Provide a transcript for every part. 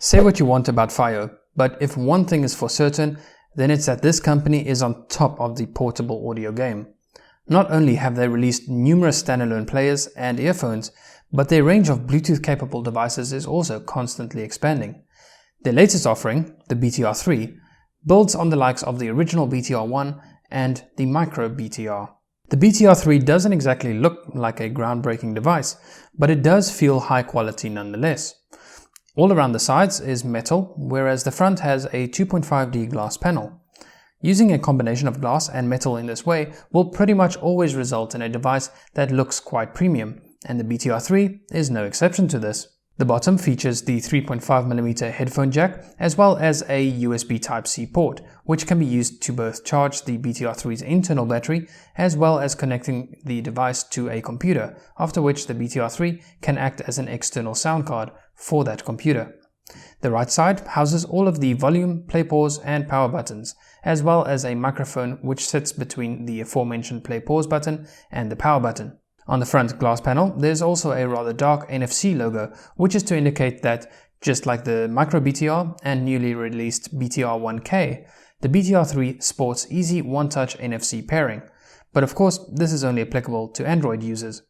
Say what you want about FiiO, but if one thing is for certain, then it's that this company is on top of the portable audio game. Not only have they released numerous standalone players and earphones, but their range of Bluetooth-capable devices is also constantly expanding. Their latest offering, the BTR3, builds on the likes of the original BTR1 and the Micro BTR. The BTR3 doesn't exactly look like a groundbreaking device, but it does feel high quality nonetheless. All around the sides is metal, whereas the front has a 2.5D glass panel. Using a combination of glass and metal in this way will pretty much always result in a device that looks quite premium, and the BTR3 is no exception to this. The bottom features the 3.5mm headphone jack as well as a USB Type-C port, which can be used to both charge the BTR3's internal battery as well as connecting the device to a computer, after which the BTR3 can act as an external sound card for that computer. The right side houses all of the volume, play, pause and power buttons, as well as a microphone which sits between the aforementioned play pause button and the power button. On the front glass panel, there's also a rather dark NFC logo, which is to indicate that, just like the Micro BTR and newly released BTR1K, the BTR3 sports easy one-touch NFC pairing. But of course, this is only applicable to Android users.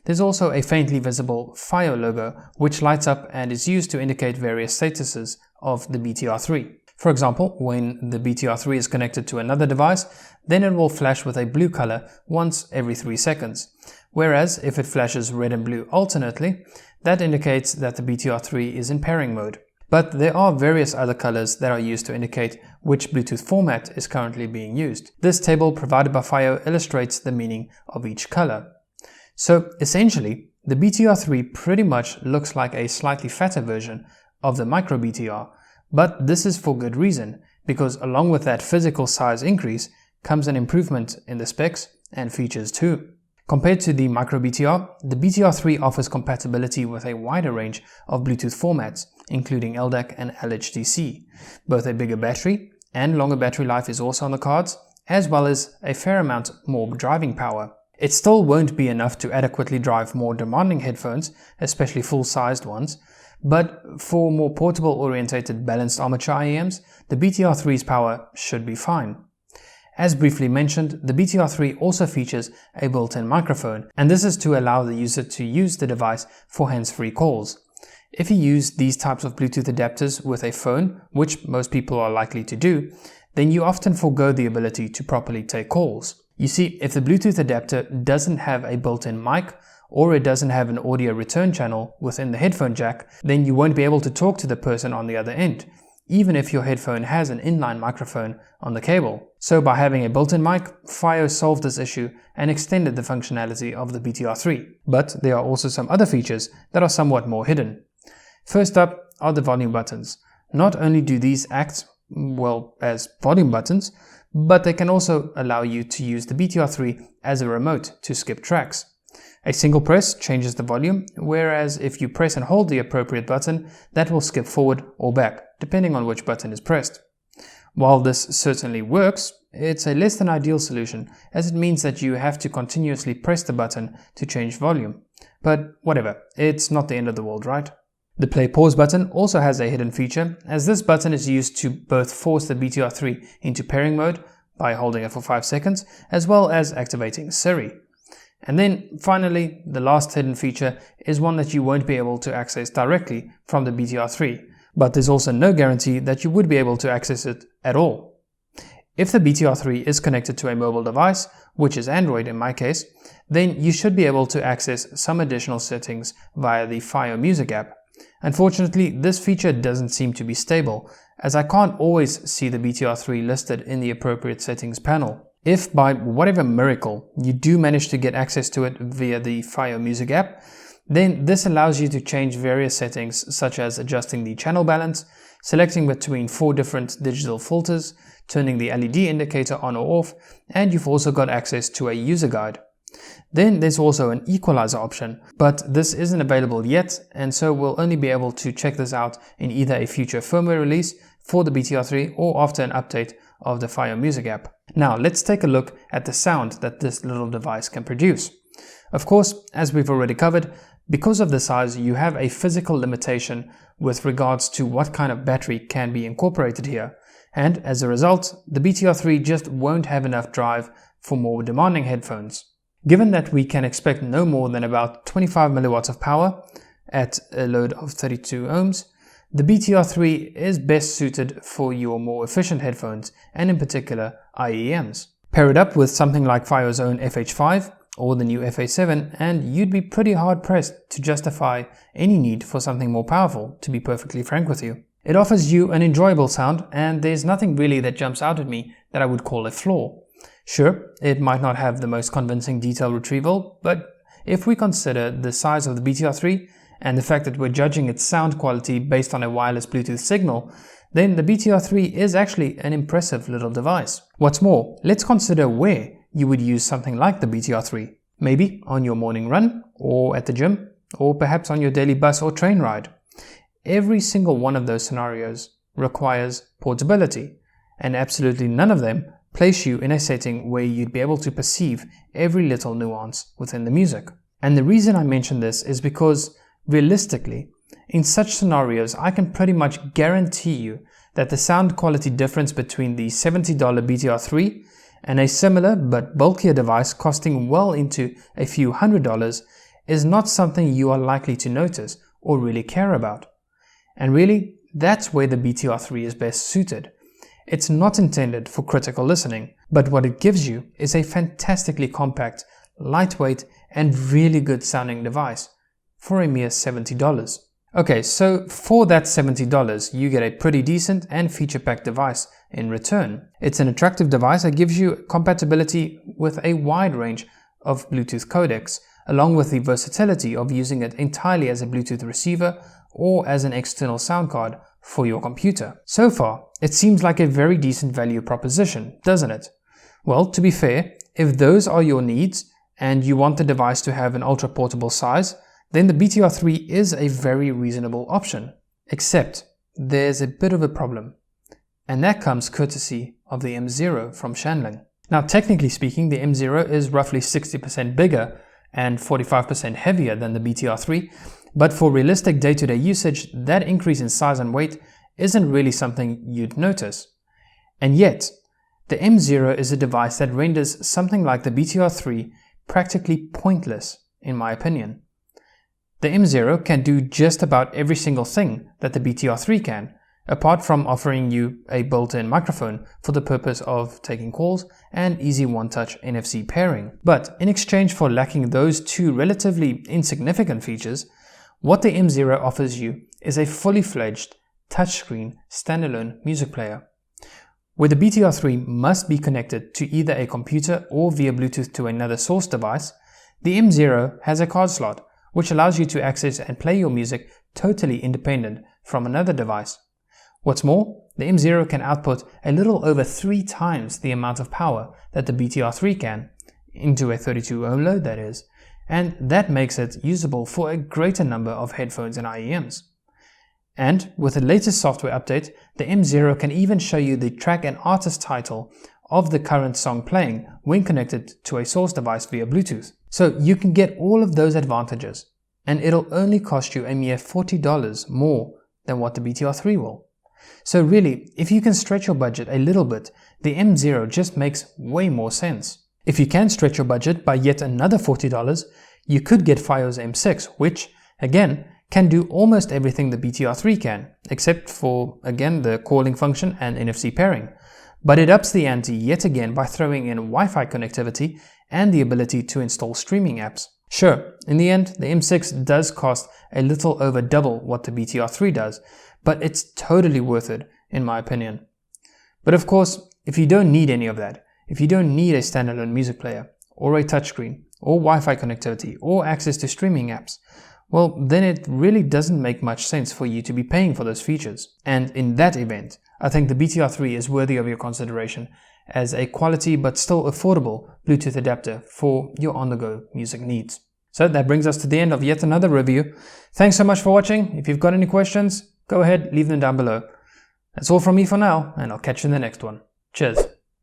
There's also a faintly visible FiiO logo, which lights up and is used to indicate various statuses of the BTR3. For example, when the BTR3 is connected to another device, then it will flash with a blue color once every 3 seconds. Whereas if it flashes red and blue alternately, that indicates that the BTR3 is in pairing mode. But there are various other colors that are used to indicate which Bluetooth format is currently being used. This table provided by FiiO illustrates the meaning of each color. So essentially, the BTR3 pretty much looks like a slightly fatter version of the Micro BTR, but this is for good reason, because along with that physical size increase comes an improvement in the specs and features too. Compared to the Micro BTR, the BTR3 offers compatibility with a wider range of Bluetooth formats, including LDAC and LHDC. Both a bigger battery and longer battery life is also on the cards, as well as a fair amount more driving power. It still won't be enough to adequately drive more demanding headphones, especially full-sized ones, but for more portable-orientated balanced armature IEMs, the BTR3's power should be fine. As briefly mentioned, the BTR3 also features a built-in microphone, and this is to allow the user to use the device for hands-free calls. If you use these types of Bluetooth adapters with a phone, which most people are likely to do, then you often forego the ability to properly take calls. You see, if the Bluetooth adapter doesn't have a built-in mic, or it doesn't have an audio return channel within the headphone jack, then you won't be able to talk to the person on the other end, even if your headphone has an inline microphone on the cable. So by having a built-in mic, FiiO solved this issue and extended the functionality of the BTR3. But there are also some other features that are somewhat more hidden. First up are the volume buttons. Not only do these act, well, as volume buttons, but they can also allow you to use the BTR3 as a remote to skip tracks. A single press changes the volume, whereas if you press and hold the appropriate button, that will skip forward or back, depending on which button is pressed. While this certainly works, it's a less than ideal solution, as it means that you have to continuously press the button to change volume. But whatever, it's not the end of the world, right? The play pause button also has a hidden feature, as this button is used to both force the BTR3 into pairing mode by holding it for 5 seconds, as well as activating Siri. And then finally, the last hidden feature is one that you won't be able to access directly from the BTR3, but there's also no guarantee that you would be able to access it at all. If the BTR3 is connected to a mobile device, which is Android in my case, then you should be able to access some additional settings via the FiiO Music app. Unfortunately, this feature doesn't seem to be stable, as I can't always see the BTR3 listed in the appropriate settings panel. If by whatever miracle you do manage to get access to it via the FiiO Music app, then this allows you to change various settings such as adjusting the channel balance, selecting between 4 different digital filters, turning the LED indicator on or off, and you've also got access to a user guide. Then there's also an equalizer option, but this isn't available yet, and so we'll only be able to check this out in either a future firmware release for the BTR3 or after an update of the FiiO Music app. Now let's take a look at the sound that this little device can produce. Of course, as we've already covered, because of the size, you have a physical limitation with regards to what kind of battery can be incorporated here, and as a result, the BTR3 just won't have enough drive for more demanding headphones. Given that we can expect no more than about 25 milliwatts of power at a load of 32 ohms, the BTR3 is best suited for your more efficient headphones and in particular IEMs. Pair it up with something like FiiO's own FH5 or the new FA7 and you'd be pretty hard pressed to justify any need for something more powerful, to be perfectly frank with you. It offers you an enjoyable sound and there's nothing really that jumps out at me that I would call a flaw. Sure, it might not have the most convincing detail retrieval, but if we consider the size of the BTR3 and the fact that we're judging its sound quality based on a wireless Bluetooth signal, then the BTR3 is actually an impressive little device. What's more, let's consider where you would use something like the BTR3. Maybe on your morning run, or at the gym, or perhaps on your daily bus or train ride. Every single one of those scenarios requires portability, and absolutely none of them place you in a setting where you'd be able to perceive every little nuance within the music. And the reason I mention this is because, realistically, in such scenarios, I can pretty much guarantee you that the sound quality difference between the $70 BTR3 and a similar but bulkier device costing well into a few $100s is not something you are likely to notice or really care about. And really, that's where the BTR3 is best suited. It's not intended for critical listening, but what it gives you is a fantastically compact, lightweight, and really good sounding device for a mere $70. Okay, so for that $70, you get a pretty decent and feature-packed device in return. It's an attractive device that gives you compatibility with a wide range of Bluetooth codecs, along with the versatility of using it entirely as a Bluetooth receiver or as an external sound card for your computer. So far, it seems like a very decent value proposition, doesn't it? Well, to be fair, if those are your needs and you want the device to have an ultra-portable size, then the BTR3 is a very reasonable option. Except, there's a bit of a problem. And that comes courtesy of the M0 from Shanling. Now, technically speaking, the M0 is roughly 60% bigger and 45% heavier than the BTR3, but for realistic day-to-day usage, that increase in size and weight isn't really something you'd notice. And yet, the M0 is a device that renders something like the BTR3 practically pointless, in my opinion. The M0 can do just about every single thing that the BTR3 can, apart from offering you a built-in microphone for the purpose of taking calls and easy one-touch NFC pairing. But in exchange for lacking those two relatively insignificant features, what the M0 offers you is a fully fledged touchscreen standalone music player. Where the BTR3 must be connected to either a computer or via Bluetooth to another source device, the M0 has a card slot, which allows you to access and play your music totally independent from another device. What's more, the M0 can output a little over 3 times the amount of power that the BTR3 can, into a 32 ohm load that is, and that makes it usable for a greater number of headphones and IEMs. And with the latest software update, the M0 can even show you the track and artist title of the current song playing when connected to a source device via Bluetooth. So you can get all of those advantages, and it'll only cost you a mere $40 more than what the BTR3 will. So really, if you can stretch your budget a little bit, the M0 just makes way more sense. If you can stretch your budget by yet another $40, you could get FiiO's M6, which, again, can do almost everything the BTR3 can, except for, again, the calling function and NFC pairing. But it ups the ante yet again by throwing in Wi-Fi connectivity and the ability to install streaming apps. Sure, in the end, the M6 does cost a little over double what the BTR3 does, but it's totally worth it, in my opinion. But of course, if you don't need any of that, if you don't need a standalone music player, or a touchscreen, or Wi-Fi connectivity, or access to streaming apps, well, then it really doesn't make much sense for you to be paying for those features. And in that event, I think the BTR3 is worthy of your consideration as a quality but still affordable Bluetooth adapter for your on-the-go music needs. So that brings us to the end of yet another review. Thanks so much for watching. If you've got any questions, go ahead, leave them down below. That's all from me for now, and I'll catch you in the next one. Cheers.